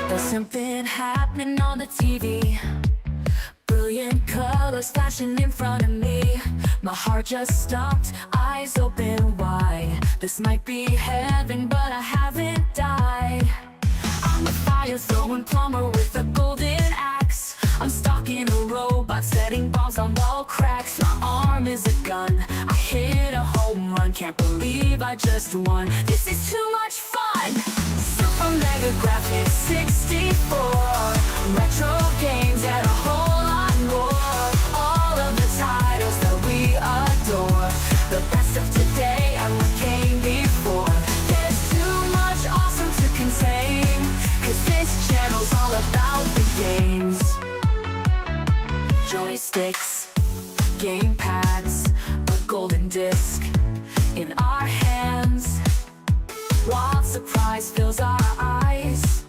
There's something happening on the TV. Brilliant colors flashing in front of me. My heart just stopped, eyes open wide. This might be heaven, but I haven't died. I'm a fire throwing plumber with a golden axe. I'm stalking a robot, setting bombs on wall cracks. My arm is a gun, I hit a home run. Can't believe I just won. This is too much fun. Super Mega Graphics 64. Retro games and a whole lot more. All of the titles that we adore. The best of today and what came before. There's too much awesome to contain, 'cause this channel's all about the games. Joysticks, game pads, a golden disc in our hands. Wild surprise fills our eyes.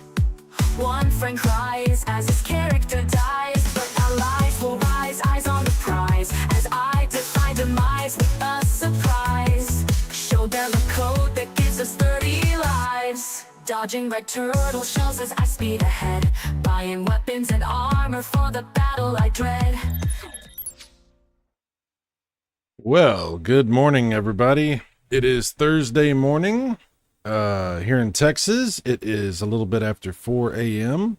One friend cries as his character dies, but our lives will rise, eyes on the prize, as I defy demise with a surprise. Show them a code that gives us 30 lives. Dodging red turtle shells as I speed ahead. Buying weapons and armor for the battle I dread. Well, good morning, everybody. It is Thursday morning here in Texas. It is a little bit after 4 a.m.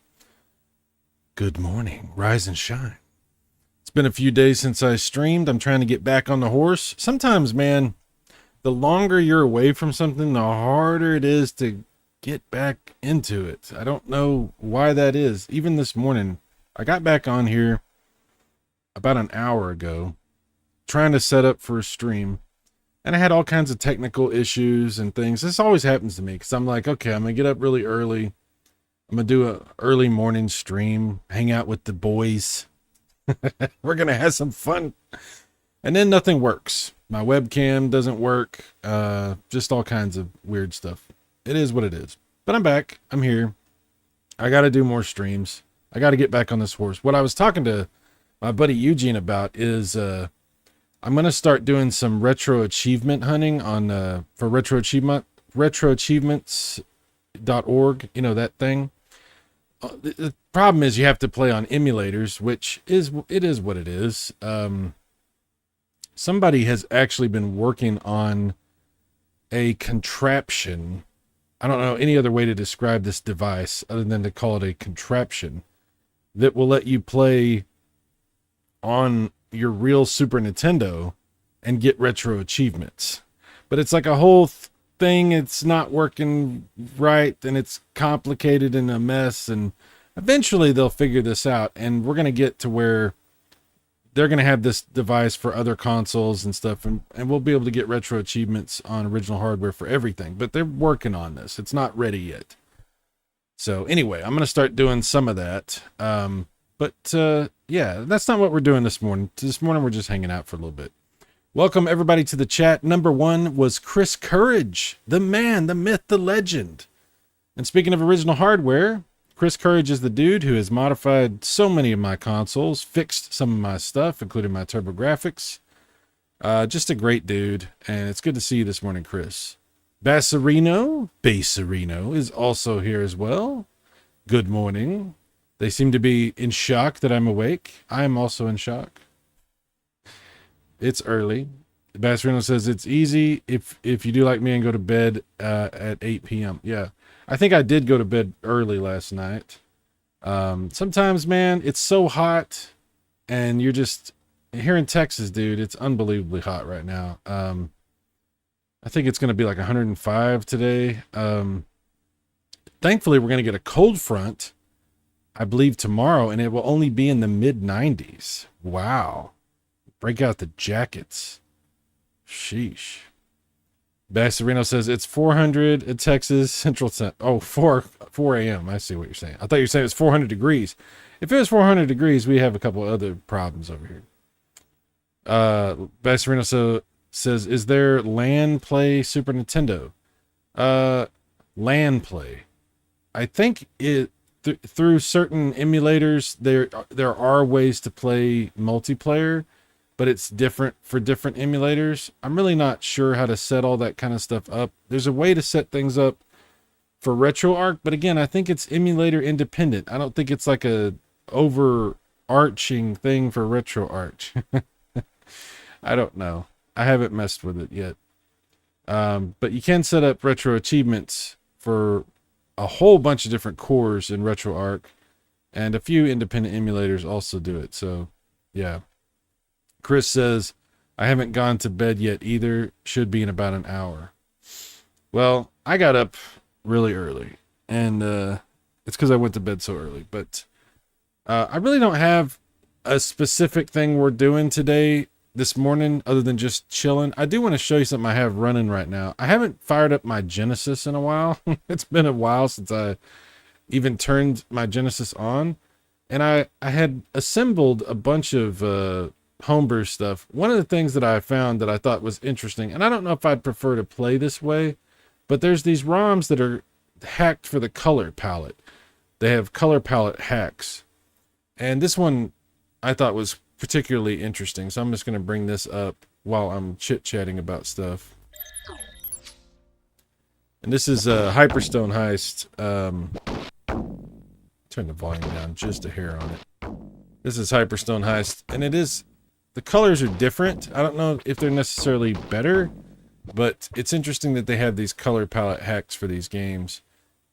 Good morning. Rise and shine. It's been a few days since I streamed. I'm trying to get back on the horse. Sometimes, man, the longer you're away from something, the harder it is to get back into it. I don't know why that is. Even this morning, I got back on here about an hour ago, trying to set up for a stream, and I had all kinds of technical issues and things. This always happens to me because I'm like, okay, I'm gonna get up really early. I'm gonna do a early morning stream, hang out with the boys. We're gonna have some fun, and then nothing works. My webcam doesn't work. Just all kinds of weird stuff. It is what it is. But I'm back. I'm here. I got to do more streams. I got to get back on this horse. What I was talking to my buddy Eugene about is I'm going to start doing some retro achievement hunting on for retroachievements.org, you know, that thing. The problem is you have to play on emulators, which is what it is. Somebody has actually been working on a contraption. I don't know any other way to describe this device other than to call it a contraption that will let you play on your real Super Nintendo and get retro achievements. But it's like a whole thing. It's not working right, and it's complicated and a mess, and eventually they'll figure this out, and we're going to get to where they're going to have this device for other consoles and stuff, and we'll be able to get retro achievements on original hardware for everything. But they're working on this. It's not ready yet. So anyway, I'm going to start doing some of that. Yeah, that's not what we're doing this morning. This morning, we're just hanging out for a little bit. Welcome, everybody, to the chat. Number one was Chris Courage, the man, the myth, the legend. And speaking of original hardware, Chris Courage is the dude who has modified so many of my consoles, fixed some of my stuff, including my TurboGrafx. Just a great dude, and it's good to see you this morning, Chris. Bassarino is also here as well. Good morning. They seem to be in shock that I'm awake. I am also in shock. It's early. Bassarino says it's easy if you do like me and go to bed at 8 p.m. Yeah. I think I did go to bed early last night. Sometimes, man, it's so hot, and you're just here in Texas, dude. It's unbelievably hot right now. I think it's going to be like 105 today. Thankfully, we're going to get a cold front, I believe, tomorrow, and it will only be in the mid 90s. Wow. Break out the jackets. Sheesh. Bassarino says it's 400 at Texas Central Time. Oh, 4 a.m. I see what you're saying. I thought you were saying it's 400 degrees. If it was 400 degrees, we have a couple other problems over here. Bassarino says, is there LAN Play Super Nintendo? LAN Play. I think through certain emulators, there are ways to play multiplayer, but it's different for different emulators. I'm really not sure how to set all that kind of stuff up. There's a way to set things up for RetroArch, but again, I think it's emulator independent. I don't think it's like a overarching thing for RetroArch. I don't know. I haven't messed with it yet. But you can set up retro achievements for a whole bunch of different cores in RetroArch, and a few independent emulators also do it. So yeah. Chris says, I haven't gone to bed yet either. Should be in about an hour. Well, I got up really early, and it's because I went to bed so early. But I really don't have a specific thing we're doing today, this morning, other than just chilling. I do want to show you something I have running right now. I haven't fired up my Genesis in a while. It's been a while since I even turned my Genesis on, and I had assembled a bunch of homebrew stuff. One of the things that I found that I thought was interesting, and I don't know if I'd prefer to play this way, but there's these ROMs that are hacked for the color palette. They have color palette hacks, and this one I thought was particularly interesting, so I'm just going to bring this up while I'm chit-chatting about stuff. And this is Hyperstone Heist. Turn the volume down just a hair on it. This is Hyperstone Heist, and it is, the colors are different. I don't know if they're necessarily better, but it's interesting that they have these color palette hacks for these games,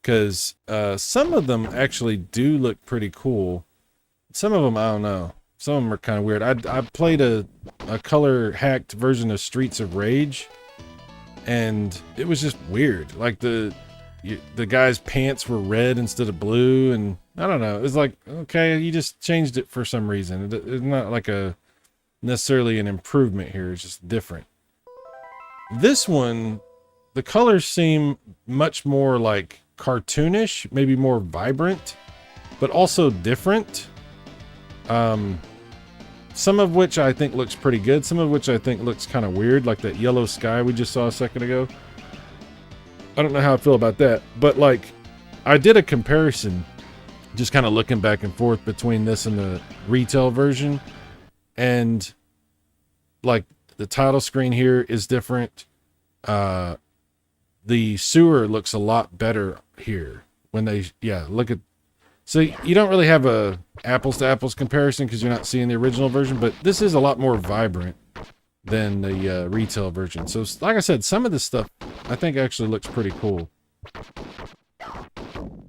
because some of them actually do look pretty cool. Some of them, I don't know. Some of them are kind of weird. I played a color hacked version of Streets of Rage, and it was just weird. Like the guy's pants were red instead of blue, and I don't know. It was like, okay, you just changed it for some reason. It's not like necessarily an improvement here. It's just different. This one, the colors seem much more like cartoonish, maybe more vibrant, but also different. Some of which I think looks pretty good. Some of which I think looks kind of weird, like that yellow sky we just saw a second ago. I don't know how I feel about that, but like, I did a comparison, just kind of looking back and forth between this and the retail version, and like the title screen here is different. The sewer looks a lot better here when they, look at, so you don't really have a apples to apples comparison because you're not seeing the original version, but this is a lot more vibrant than the retail version. So like I said, some of this stuff I think actually looks pretty cool.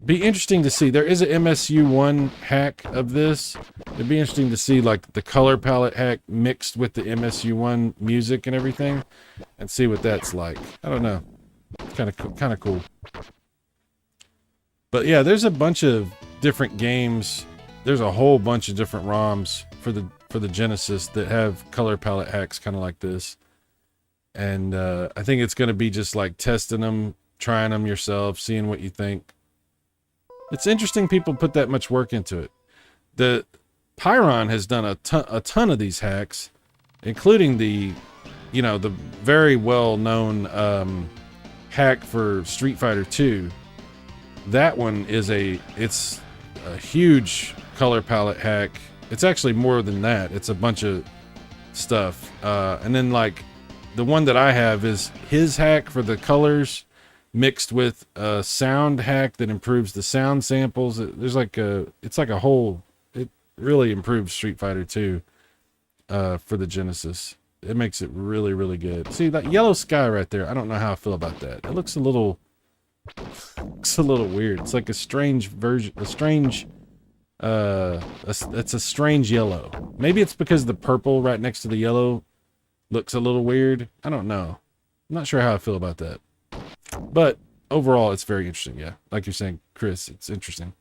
Be interesting to see. There is an MSU1 hack of this. It'd be interesting to see like the color palette hack mixed with the MSU1 music and everything, and see what that's like. I don't know. It's kind of cool. But yeah, there's a bunch of different games. There's a whole bunch of different ROMs for the Genesis that have color palette hacks kind of like this. And I think it's going to be just like testing them, trying them yourself, seeing what you think. It's interesting people put that much work into it. The Pyron has done a ton of these hacks, including the very well-known hack for Street Fighter 2. That one is it's a huge color palette hack. It's actually more than that. It's a bunch of stuff. And then like the one that I have is his hack for the colors mixed with a sound hack that improves the sound samples. There's like it's like a whole, it really improves Street Fighter 2 for the Genesis. It makes it really, really good. See that yellow sky right there? I don't know how I feel about that. It looks a little weird. It's like a strange version, it's a strange yellow. Maybe it's because the purple right next to the yellow looks a little weird. I don't know. I'm not sure how I feel about that. But overall, it's very interesting. Yeah, like you're saying, Chris, it's interesting.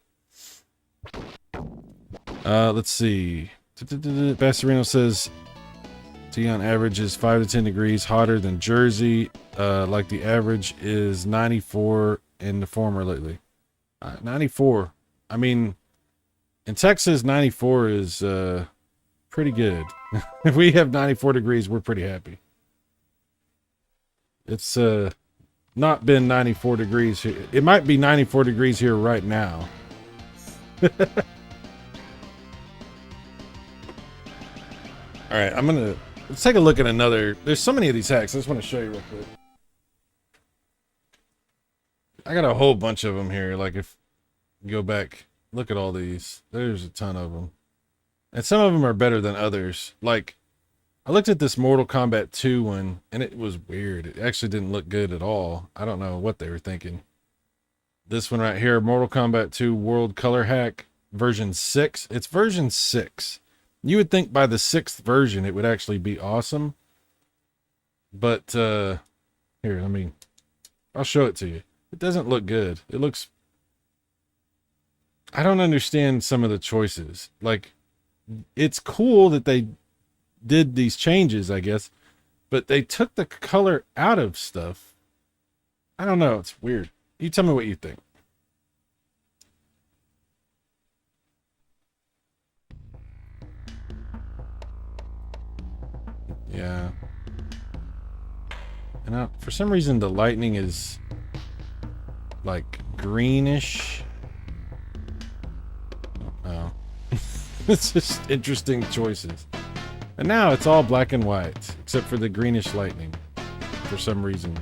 Let's see. Bastarino says, on average is 5 to 10 degrees hotter than Jersey. Like the average is 94 in the former lately. 94. I mean, in Texas, 94 is pretty good. If we have 94 degrees, we're pretty happy. It's not been 94 degrees here. It might be 94 degrees here right now. All right, let's take a look at another. There's so many of these hacks. I just want to show you real quick. I got a whole bunch of them here. Like if you go back, look at all these. There's a ton of them. And some of them are better than others. Like I looked at this Mortal Kombat 2 one and it was weird. It actually didn't look good at all. I don't know what they were thinking. This one right here, Mortal Kombat 2 World Color Hack version 6. It's version 6. You would think by the 6th version it would actually be awesome. But here, I'll show it to you. It doesn't look good. It looks, I don't understand some of the choices. Like, it's cool that they did these changes, I guess, but they took the color out of stuff. I don't know. It's weird. You tell me what you think. Yeah. And for some reason, the lightning is like greenish. Oh. It's just interesting choices. And now it's all black and white, except for the greenish lightning, for some reason.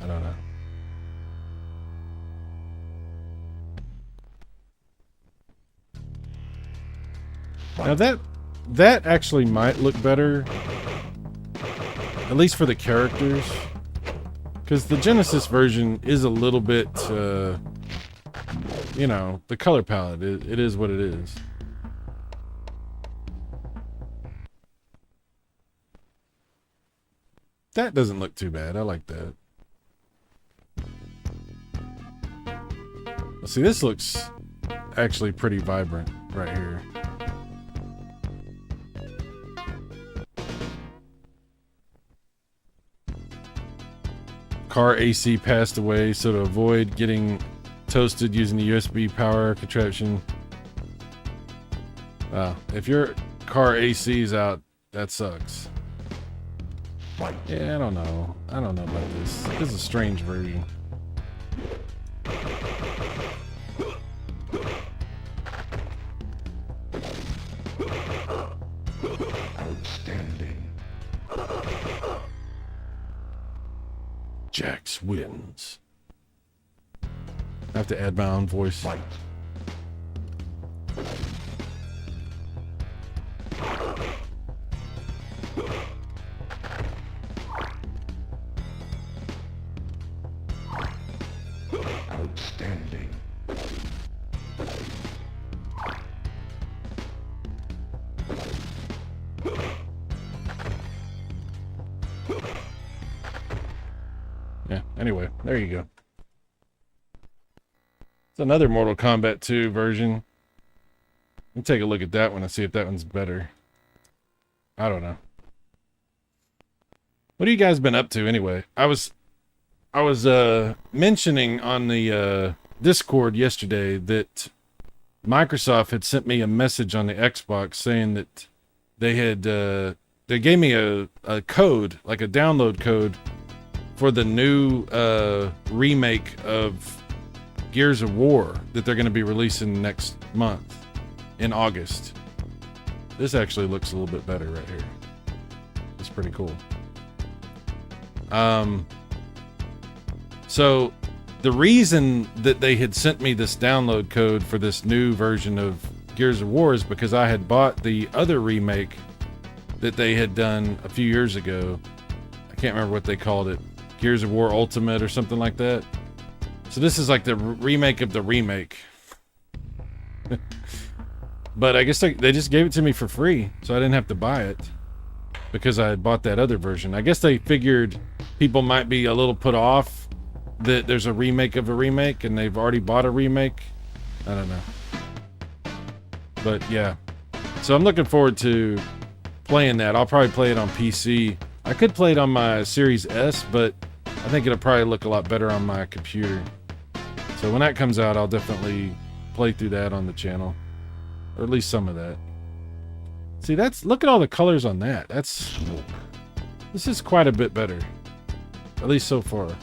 I don't know. Now that actually might look better, at least for the characters, because the Genesis version is a little bit, you know, the color palette, it is what it is. That doesn't look too bad. I like that. See, this looks actually pretty vibrant right here. Car AC passed away, so to avoid getting toasted using the USB power contraption. If your car AC is out, that sucks. Yeah, I don't know. I don't know about this. This is a strange version. Outstanding. Jax wins. I have to add my own voice. Fight. Outstanding. Yeah, anyway, there you go. It's another Mortal Kombat 2 version. Let me take a look at that one and see if that one's better. I don't know. What have you guys been up to anyway? I was mentioning on the Discord yesterday that Microsoft had sent me a message on the Xbox saying that they had they gave me a code, like a download code for the new remake of Gears of War that they're going to be releasing next month in August. This actually looks a little bit better right here. It's pretty cool. So the reason that they had sent me this download code for this new version of Gears of War is because I had bought the other remake that they had done a few years ago. I can't remember what they called it. Gears of War Ultimate or something like that. So this is like the remake of the remake. But I guess they just gave it to me for free, so I didn't have to buy it because I had bought that other version. I guess they figured people might be a little put off that there's a remake of a remake and they've already bought a remake. I don't know. But yeah. So I'm looking forward to playing that. I'll probably play it on PC. I could play it on my Series S, but I think it'll probably look a lot better on my computer. So when that comes out, I'll definitely play through that on the channel. Or at least some of that. See, look at all the colors on that. This is quite a bit better. At least so far.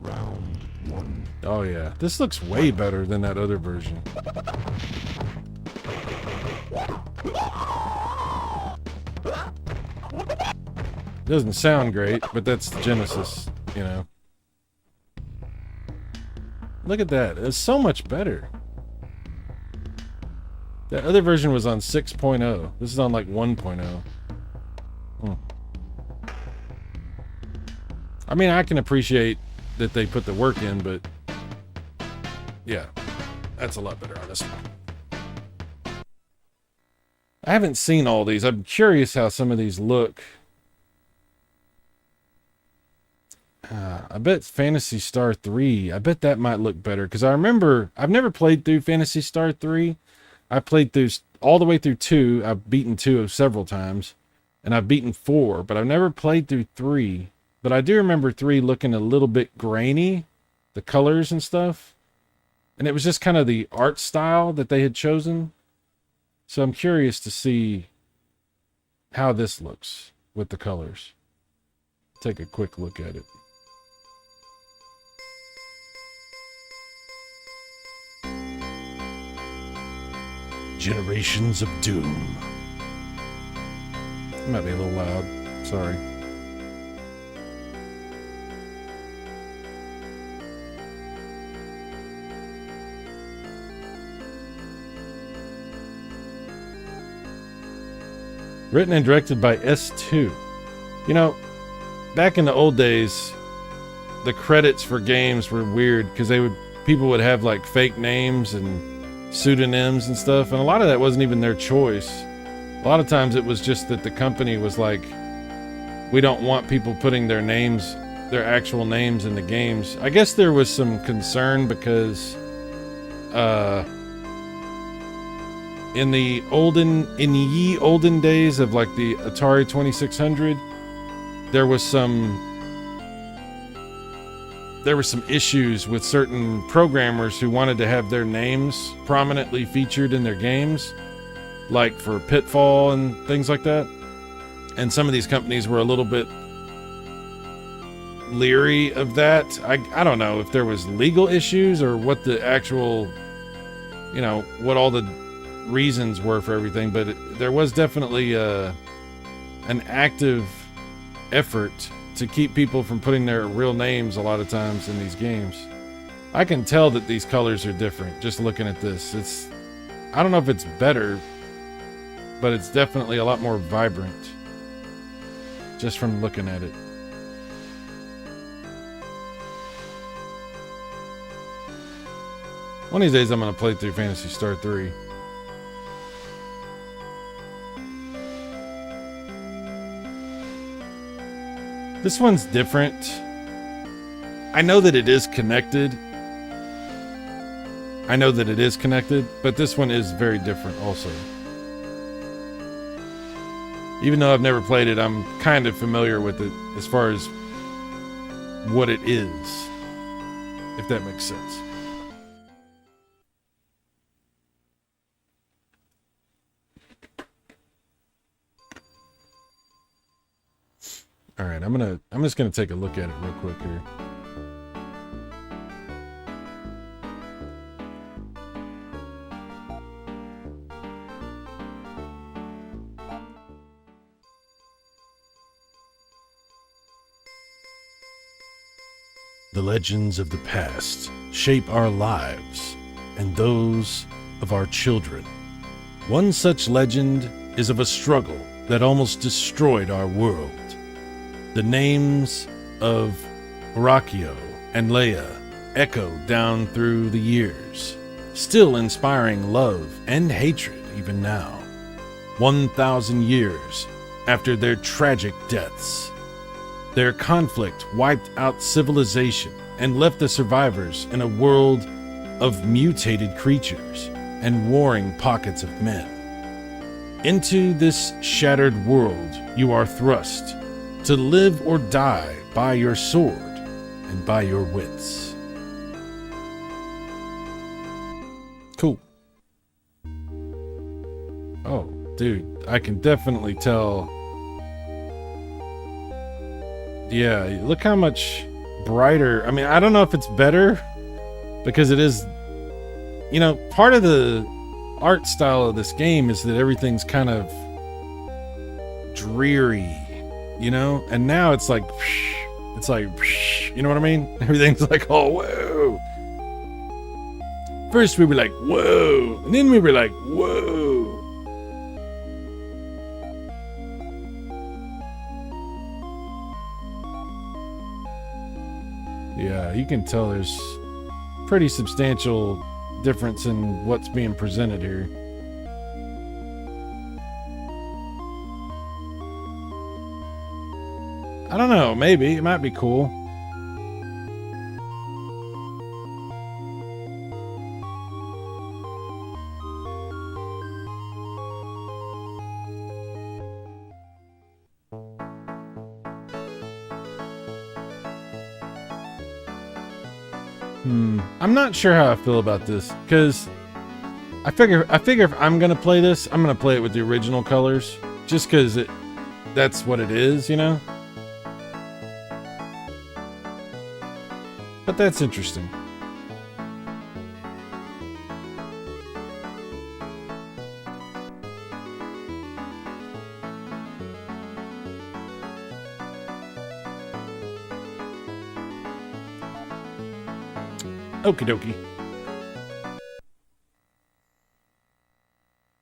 Round 1. Oh yeah, this looks way better than that other version. Doesn't sound great, but that's the Genesis, you know. Look at that, it's so much better. That other version was on 6.0. This is on like 1.0. I mean, I can appreciate that they put the work in, but yeah, that's a lot better on this one. I haven't seen all these. I'm curious how some of these look. I bet Phantasy Star 3, I bet that might look better, because I remember, I've never played through Phantasy Star 3. I played through all the way through 2. I've beaten 2 several times, and I've beaten 4, but I've never played through 3. But I do remember 3 looking a little bit grainy, the colors and stuff. And it was just kind of the art style that they had chosen. So I'm curious to see how this looks with the colors. Take a quick look at it. Generations of Doom. It might be a little loud. Sorry. Written and directed by S2. You know, back in the old days, the credits for games were weird because people would have like fake names and pseudonyms and stuff, and a lot of that wasn't even their choice. A lot of times it was just that the company was like, we don't want people putting their names, their actual names in the games. I guess there was some concern because in the olden days of like the Atari 2600, there was some issues with certain programmers who wanted to have their names prominently featured in their games, like for Pitfall and things like that. And some of these companies were a little bit leery of that. I don't know if there was legal issues or what the actual, you know, what all the reasons were for everything, but there was definitely an active effort to keep people from putting their real names a lot of times in these games. I can tell that these colors are different just looking at this. I don't know if it's better, but it's definitely a lot more vibrant just from looking at it. One of these days I'm going to play through Phantasy Star 3. This one's different. I know that it is connected. But this one is very different also. Even though I've never played it, I'm kind of familiar with it as far as what it is, if that makes sense. All right, I'm just gonna take a look at it real quick here. The legends of the past shape our lives and those of our children. One such legend is of a struggle that almost destroyed our world. The names of Horacio and Leia echo down through the years, still inspiring love and hatred even now. 1,000 years after their tragic deaths, their conflict wiped out civilization and left the survivors in a world of mutated creatures and warring pockets of men. Into this shattered world you are thrust, to live or die by your sword and by your wits. Cool. Oh, dude, I can definitely tell. Yeah, look how much brighter. I mean, I don't know if it's better because it is, you know, part of the art style of this game is that everything's kind of dreary, you know, and now it's like, you know what I mean? Everything's like, oh, whoa. First we were like, whoa, and then we were like, whoa. Yeah, you can tell there's pretty substantial difference in what's being presented here. I don't know, maybe it might be cool. I'm not sure how I feel about this, because I figure if I'm gonna play this, I'm gonna play it with the original colors, just because that's what it is, you know. But that's interesting. Okie dokie.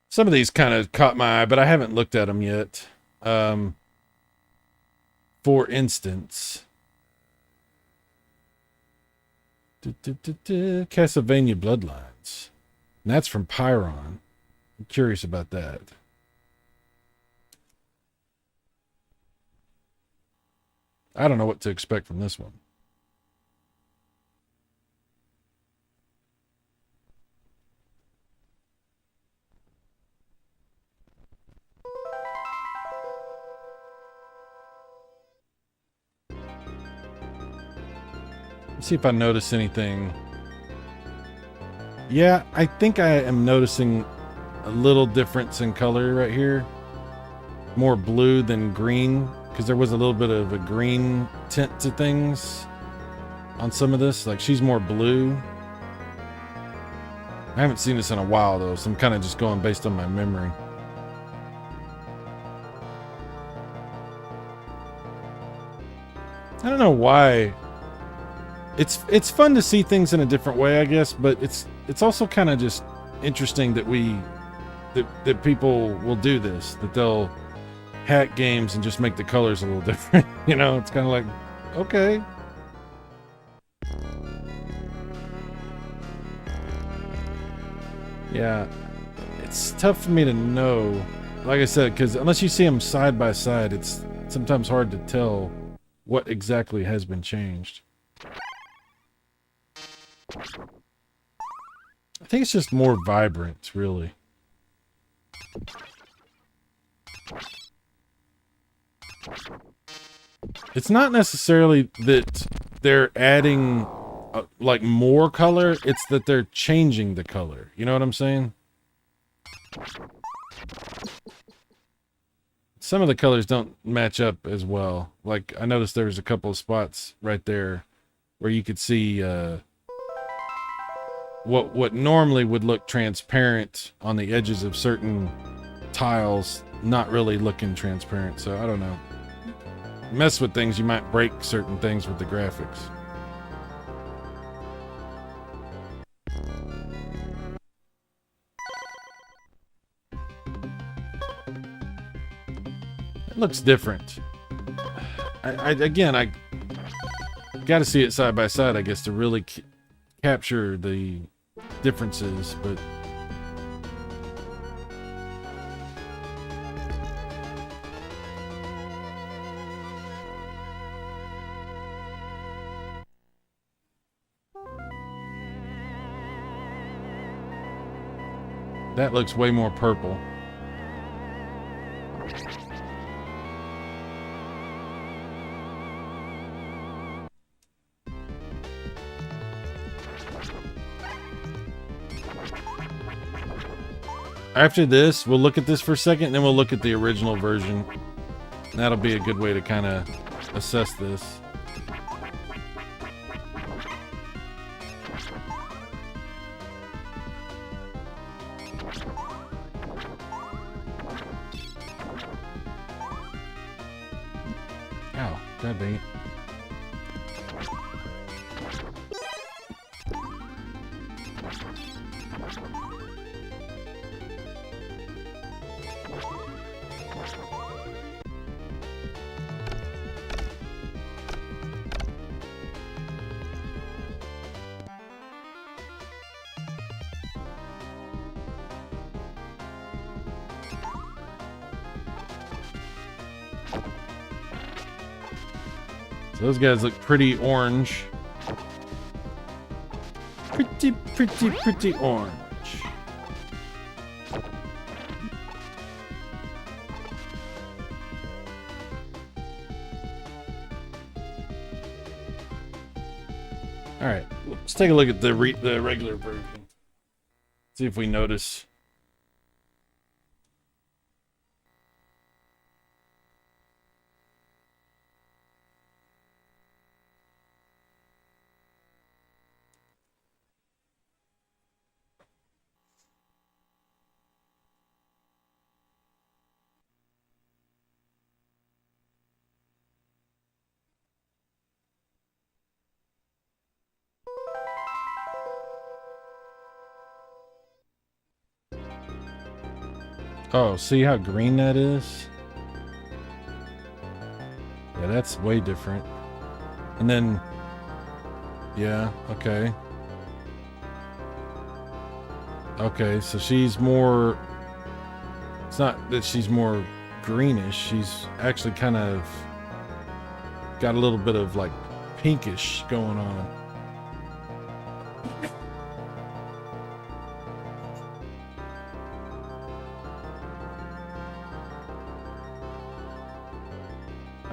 Some of these kind of caught my eye, but I haven't looked at them yet. For instance, Castlevania Bloodlines. And that's from Pyron. I'm curious about that. I don't know what to expect from this one. See if I notice anything. Yeah, I think I am noticing a little difference in color right here. More blue than green, because there was a little bit of a green tint to things on some of this. Like, she's more blue. I haven't seen this in a while though, so I'm kind of just going based on my memory. I don't know why. It's fun to see things in a different way, I guess, but it's also kind of just interesting that that people will do this, that they'll hack games and just make the colors a little different. You know, it's kind of like, okay. Yeah, it's tough for me to know, like I said, because unless you see them side by side, it's sometimes hard to tell what exactly has been changed. I think it's just more vibrant, really. It's not necessarily that they're adding like more color, it's that they're changing the color. You know what I'm saying? Some of the colors don't match up as well. Like, I noticed there was a couple of spots right there where you could see what normally would look transparent on the edges of certain tiles not really looking transparent. So I don't know. Mess with things, you might break certain things with the graphics. It looks different. Again, I got to see it side by side, I guess, to really capture the differences, but that looks way more purple. After this, we'll look at this for a second, and then we'll look at the original version. That'll be a good way to kind of assess this. Ow, god dang it. So those guys look pretty orange. Pretty orange. All right, let's take a look at the regular version. See if we notice. Oh, see how green that is? Yeah, that's way different. And then, yeah, okay. Okay, so she's more, it's not that she's more greenish, she's actually kind of got a little bit of like pinkish going on.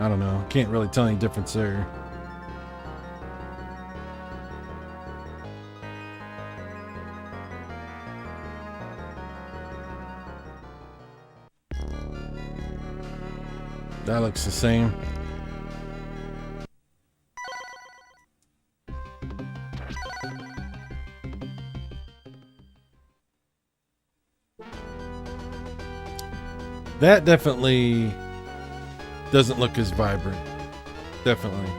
I don't know. Can't really tell any difference there. That looks the same. That definitely doesn't look as vibrant. Definitely.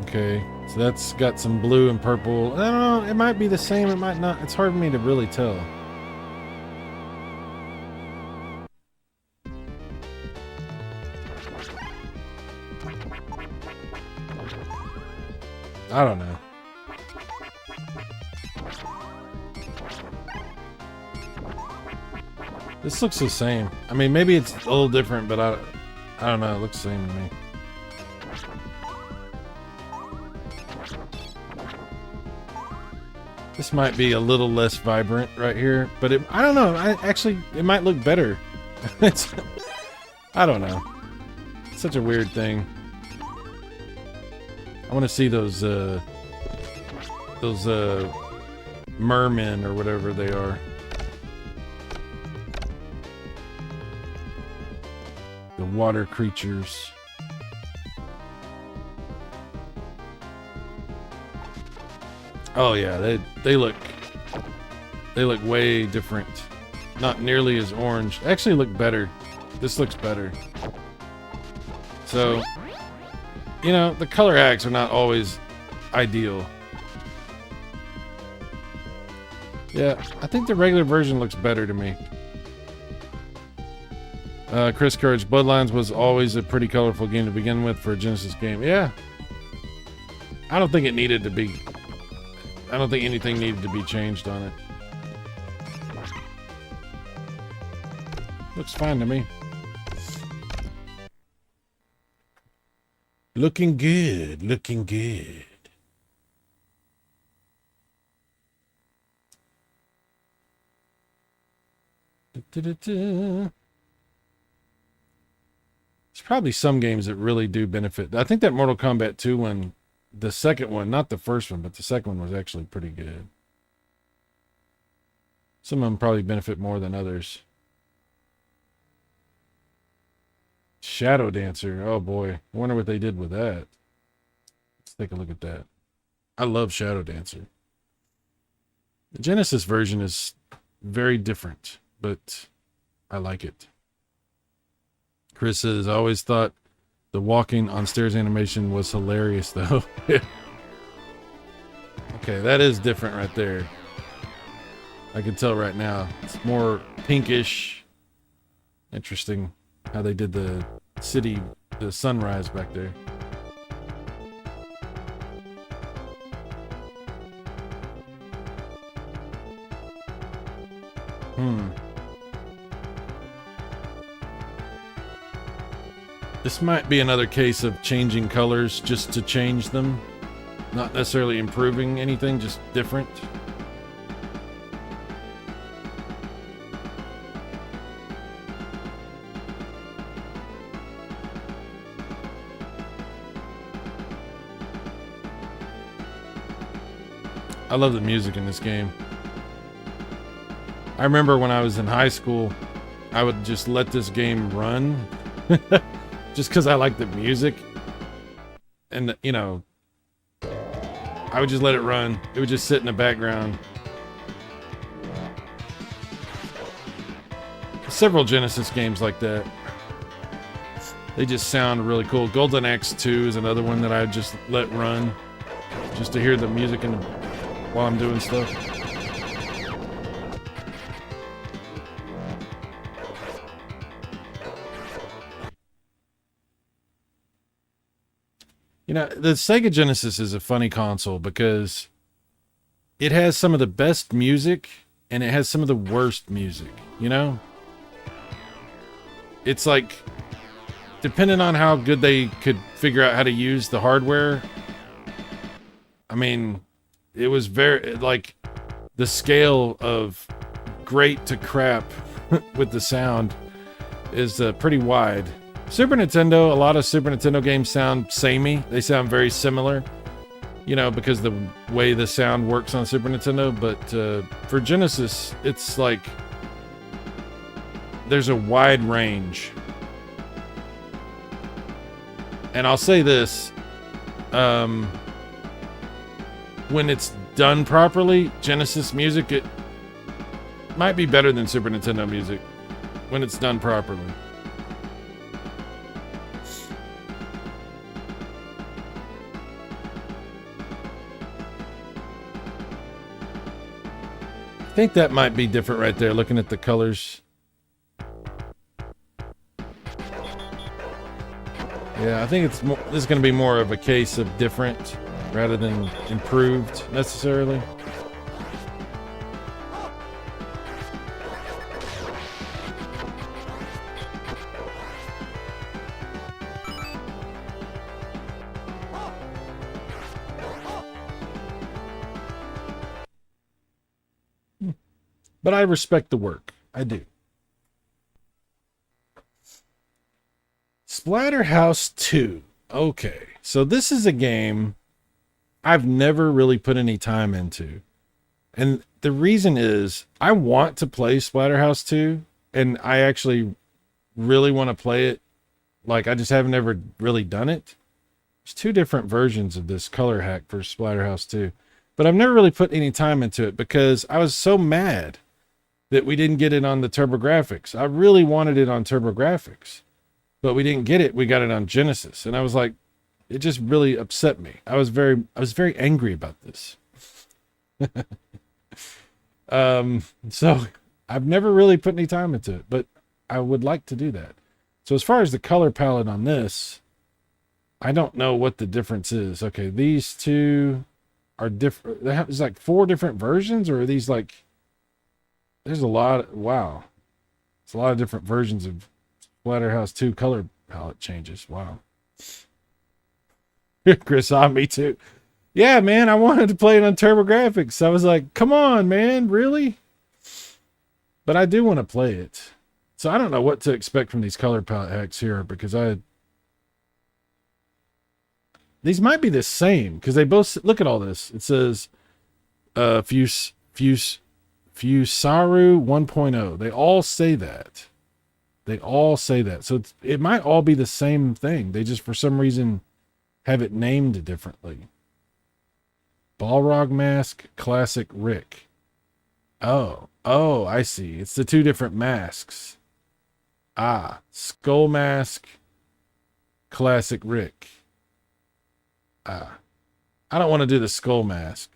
Okay, so that's got some blue and purple. I don't know, it might be the same, it might not. It's hard for me to really tell. I don't know. This looks the same. I mean, maybe it's a little different, but I don't know. It looks the same to me. This might be a little less vibrant right here, but I don't know. It might look better. I don't know. It's such a weird thing. I want to see those mermen or whatever they are. The water creatures. Oh yeah, they look way different. Not nearly as orange. Actually look better. This looks better. So, you know, the color acts are not always ideal. Yeah, I think the regular version looks better to me. Chris Courage, Bloodlines was always a pretty colorful game to begin with for a Genesis game. Yeah. I don't think it needed to be. I don't think anything needed to be changed on it. Looks fine to me. Looking good. Looking good. There's probably some games that really do benefit. I think that Mortal Kombat 2 one, the second one, not the first one, but the second one was actually pretty good. Some of them probably benefit more than others. Shadow Dancer. Oh boy. I wonder what they did with that. Let's take a look at that. I love Shadow Dancer. The Genesis version is very different, but I like it. Chris says, I always thought the walking on stairs animation was hilarious, though. Okay, that is different right there. I can tell right now. It's more pinkish. Interesting how they did the city, the sunrise back there. This might be another case of changing colors just to change them. Not necessarily improving anything, just different. I love the music in this game. I remember when I was in high school, I would just let this game run just because I like the music. And, you know, I would just let it run. It would just sit in the background. Several Genesis games like that. They just sound really cool. Golden Axe 2 is another one that I just let run just to hear the music in the, while I'm doing stuff. You know, the Sega Genesis is a funny console because it has some of the best music and it has some of the worst music, you know? It's like, depending on how good they could figure out how to use the hardware, I mean, it was very, like, the scale of great to crap with the sound is pretty wide. Super Nintendo, a lot of Super Nintendo games sound samey. They sound very similar, you know, because the way the sound works on Super Nintendo. But for Genesis, it's like there's a wide range. And I'll say this, when it's done properly, Genesis music, it might be better than Super Nintendo music when it's done properly. I think that might be different right there, looking at the colors. Yeah, I think it's more, this is going to be more of a case of different rather than improved necessarily. But I respect the work. I do. Splatterhouse 2. Okay. So this is a game I've never really put any time into. And the reason is I want to play Splatterhouse 2 and I actually really want to play it. Like, I just haven't ever really done it. There's two different versions of this color hack for Splatterhouse 2. But I've never really put any time into it because I was so mad that we didn't get it on the TurboGrafx. I really wanted it on TurboGrafx, but we didn't get it. We got it on Genesis. And I was like, it just really upset me. I was very angry about this. So I've never really put any time into it, but I would like to do that. So as far as the color palette on this, I don't know what the difference is. Okay, these two are different. There's like 4 different versions, or are these like, there's a lot. Wow. It's a lot of different versions of Splatterhouse 2 color palette changes. Wow. Chris, me too. Yeah, man, I wanted to play it on TurboGrafx. I was like, come on, man, really? But I do want to play it. So I don't know what to expect from these color palette hacks here because these might be the same because they both, look at all this. It says Fusaru 1.0. They all say that. They all say that. So it might all be the same thing. They just, for some reason, have it named differently. Balrog Mask, Classic Rick. Oh, I see. It's the two different masks. Ah, Skull Mask, Classic Rick. Ah, I don't want to do the Skull Mask.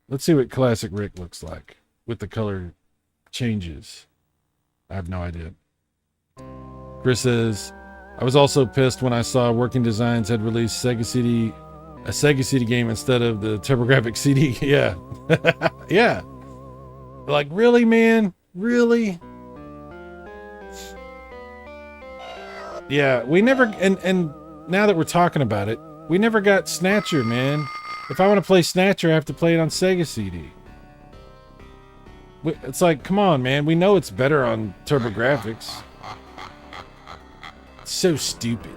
Let's see what Classic Rick looks like with the color changes. I have no idea. Chris says, I was also pissed when I saw Working Designs had released a Sega CD game instead of the TurboGrafx CD. Yeah. Yeah. Like, really, man? Really? Yeah, we never, and now that we're talking about it, we never got Snatcher, man. If I want to play Snatcher, I have to play it on Sega CD. It's like, come on, man. We know it's better on TurboGrafx. It's so stupid.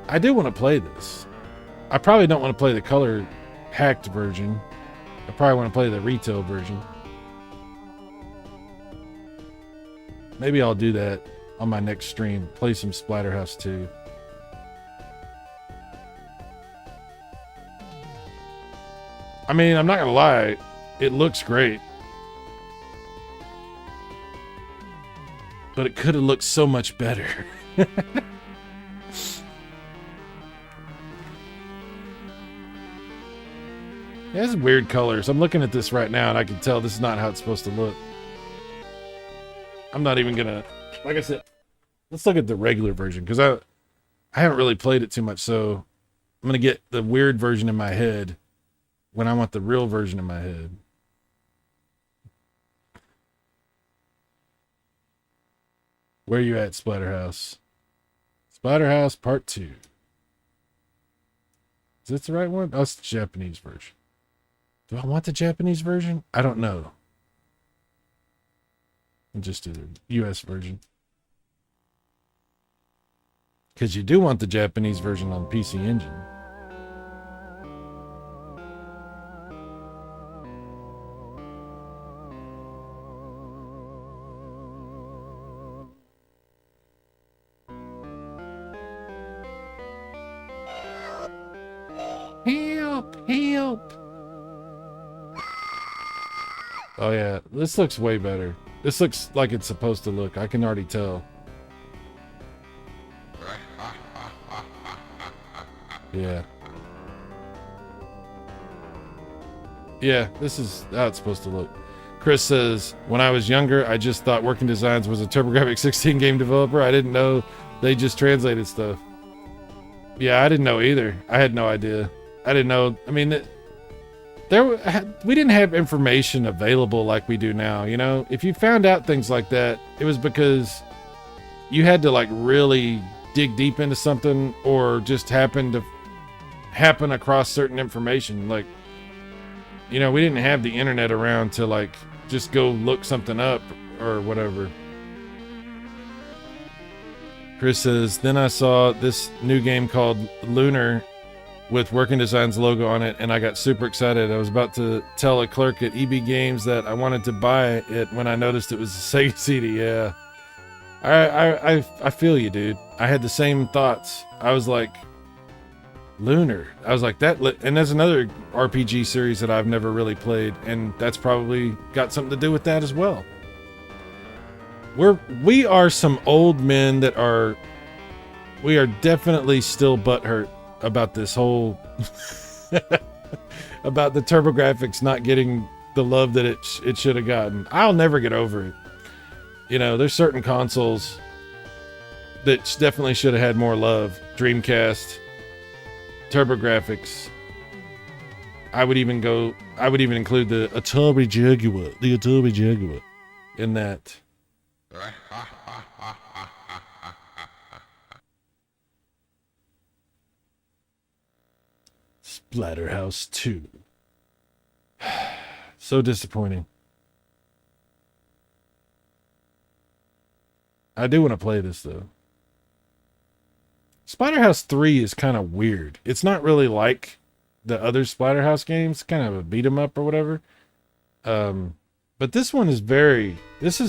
I do want to play this. I probably don't want to play the color hacked version. I probably want to play the retail version. Maybe I'll do that on my next stream. Play some Splatterhouse 2. I mean, I'm not gonna lie, it looks great. But it could have looked so much better. It has weird colors. I'm looking at this right now and I can tell this is not how it's supposed to look. I'm not even gonna, like I said, let's look at the regular version because I haven't really played it too much, so I'm gonna get the weird version in my head when I want the real version in my head. Where you at, Splatterhouse? Splatterhouse Part 2. Is this the right one? Oh, it's the Japanese version. Do I want the Japanese version? I don't know. I'll just do the US version. Because you do want the Japanese version on PC Engine. Help! Help! Oh yeah, this looks way better. This looks like it's supposed to look. I can already tell. Yeah. Yeah, this is how it's supposed to look. Chris says, when I was younger, I just thought Working Designs was a TurboGrafx 16 game developer. I didn't know they just translated stuff. Yeah, I didn't know either. I had no idea. I didn't know. I mean, we didn't have information available like we do now. You know, if you found out things like that, it was because you had to like really dig deep into something or just happen across certain information. Like, you know, we didn't have the internet around to like just go look something up or whatever. Chris says, then I saw this new game called Lunar with Working Designs logo on it, and I got super excited. I was about to tell a clerk at EB Games that I wanted to buy it when I noticed it was a Sega CD. Yeah, I feel you, dude. I had the same thoughts. I was like, Lunar. I was like, and there's another RPG series that I've never really played, and that's probably got something to do with that as well. We are some old men that we are definitely still butthurt about this whole about the TurboGrafx not getting the love that it should have gotten. I'll never get over it. You know, there's certain consoles that definitely should have had more love. Dreamcast, TurboGrafx. I would even include the Atari Jaguar in that. Splatterhouse 2. So disappointing. I do want to play this though. Splatterhouse 3 is kind of weird. It's not really like the other Splatterhouse games, kind of a beat 'em up or whatever. But this one is this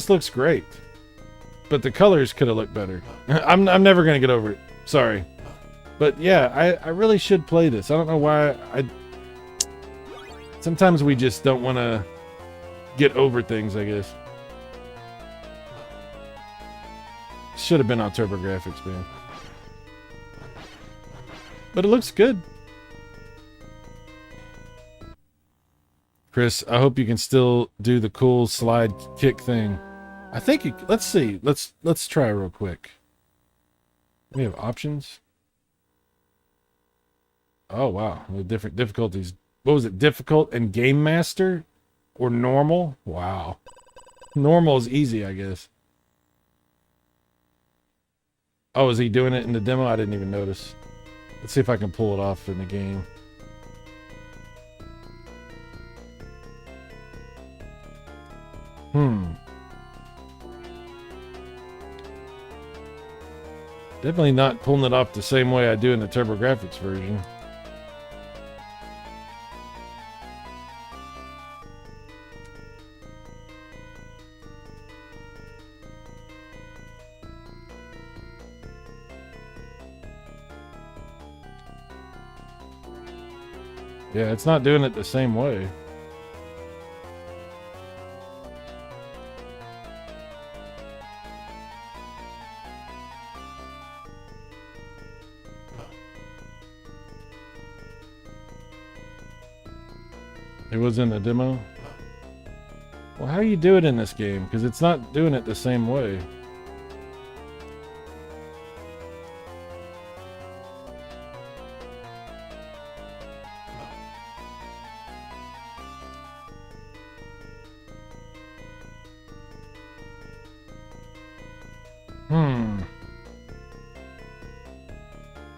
looks great. But the colors could have looked better. I'm never gonna get over it. Sorry. But yeah, I really should play this. I don't know why. Sometimes we just don't want to get over things, I guess. Should have been on TurboGrafx, man. But it looks good. Chris, I hope you can still do the cool slide kick thing. I think you, let's see. Let's try real quick. We have options. Oh wow, the different difficulties. What was it? Difficult and Game Master or normal? Wow. Normal is easy, I guess. Oh, is he doing it in the demo? I didn't even notice. Let's see if I can pull it off in the game. Definitely not pulling it off the same way I do in the TurboGrafx version. Yeah, it's not doing it the same way. It was in the demo? Well, how do you do it in this game? Because it's not doing it the same way.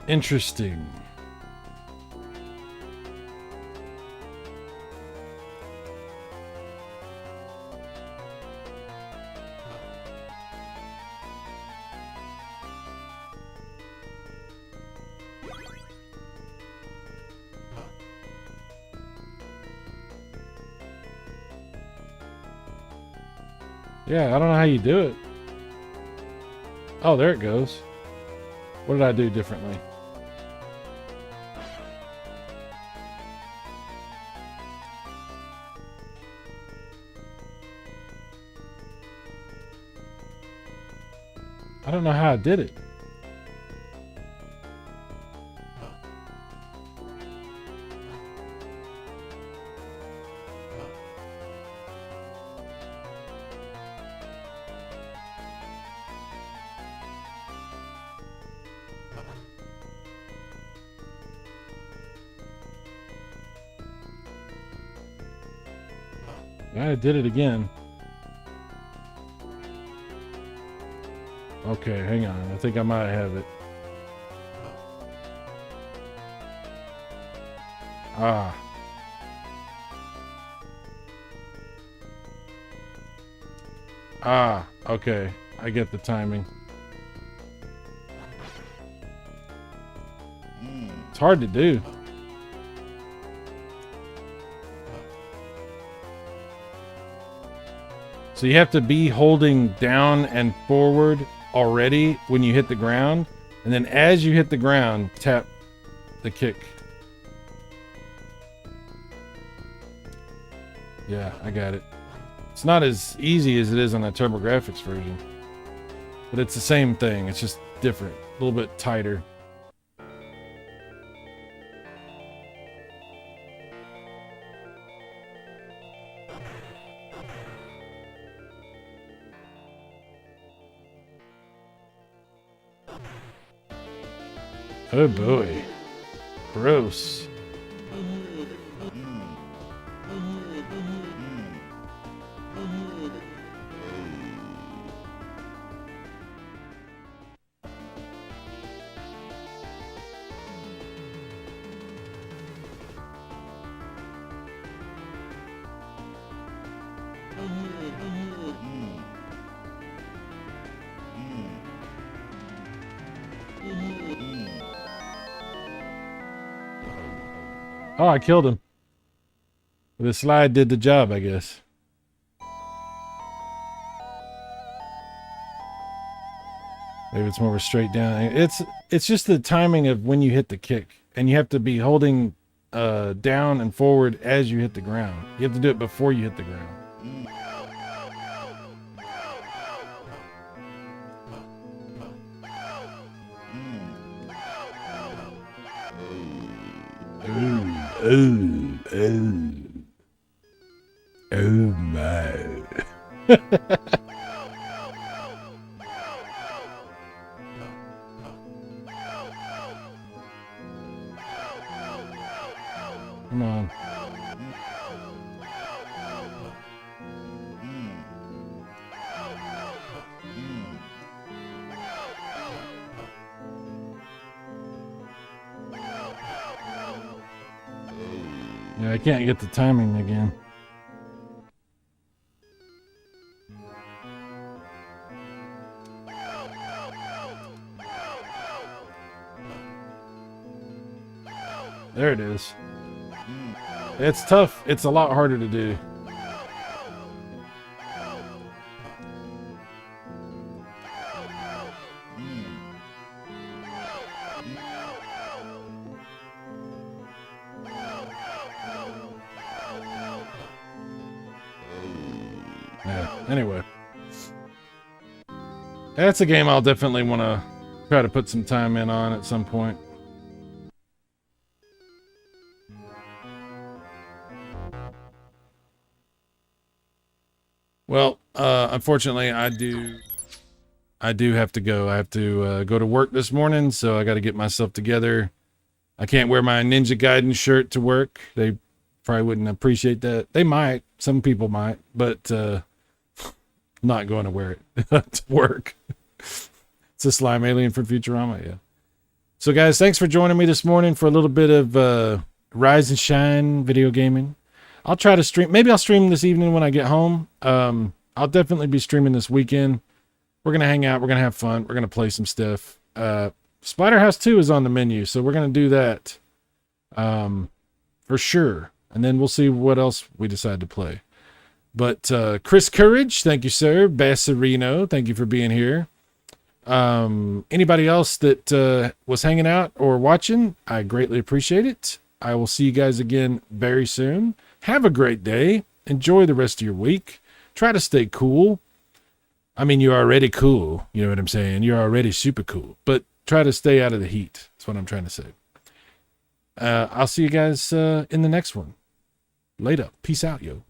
Interesting. Yeah, I don't know how you do it. Oh, there it goes. What did I do differently? I don't know how I did it. I did it again. Okay, hang on. I think I might have it. Ah. Ah, okay. I get the timing. It's hard to do. So you have to be holding down and forward already when you hit the ground, and then as you hit the ground, tap the kick. Yeah, I got it. It's not as easy as it is on the TurboGrafx version, but it's the same thing. It's just different, a little bit tighter. Oh boy. Gross. Oh, I killed him. The slide did the job, I guess. Maybe it's more of a straight down. It's just the timing of when you hit the kick, and you have to be holding down and forward as you hit the ground. You have to do it before you hit the ground. Oh my. Come on. Yeah, I can't get the timing again. There it is. It's tough. It's a lot harder to do. Yeah, anyway. That's a game I'll definitely want to try to put some time in on at some point. Well, unfortunately, I do have to go. I have to go to work this morning, so I got to get myself together. I can't wear my Ninja Gaiden shirt to work. They probably wouldn't appreciate that. They might. Some people might, but I'm not going to wear it to work. It's a slime alien from Futurama, yeah. So, guys, thanks for joining me this morning for a little bit of Rise and Shine video gaming. I'll try to stream. Maybe I'll stream this evening when I get home. I'll definitely be streaming this weekend. We're going to hang out. We're going to have fun. We're going to play some stuff. Splatterhouse 2 is on the menu, so we're going to do that for sure. And then we'll see what else we decide to play. But Chris Courage, thank you, sir. Bassarino, thank you for being here. Anybody else that was hanging out or watching, I greatly appreciate it. I will see you guys again very soon. Have a great day. Enjoy the rest of your week. Try to stay cool. I mean, you're already cool. You know what I'm saying? You're already super cool. But try to stay out of the heat. That's what I'm trying to say. I'll see you guys in the next one. Later. Peace out, yo.